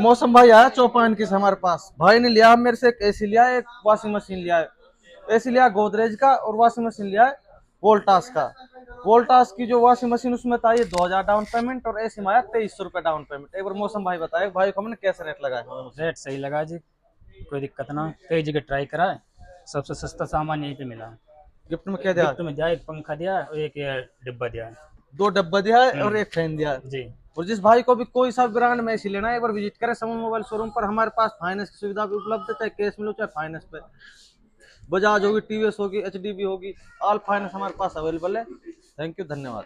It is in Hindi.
मौसम भाई आया चौपान की से हमारे पास। भाई ने लिया मेरे से एक एसी लिया, एक वॉशिंग मशीन लिया है। एसी लिया गोदरेज का और वॉशिंग मशीन लिया है वोल्टास का। वोल्टास की जो वॉशिंग मशीन उसमें था ये 2000 डाउन पेमेंट और एसी में आया 2300 रुपये डाउन पेमेंट। एक बार मौसम भाई बताए भाई को हमने कैसे रेट लगाया। रेट सही लगा जी, कोई दिक्कत ना। कई जगह ट्राई करा है, सबसे सस्ता सामान यहीं पे मिला। गिफ्ट में क्या दिया? गिफ्ट में दिया, एक पंखा दिया और एक ये डिब्बा दिया है। 2 डब्बा दिया है और एक फैन दिया है। जी। और जिस भाई को भी कोई सा ब्रांड में एसी लेना है एक बार विजिट करें समूह मोबाइल शोरूम पर। हमारे पास फाइनेंस की सुविधा भी उपलब्ध है, चाहे कैश में लो चाहे फाइनेंस पे। बजाज होगी, टीवीएस होगी, एचडीबी होगी, ऑल फाइनेंस हमारे पास अवेलेबल है। थैंक यू, धन्यवाद।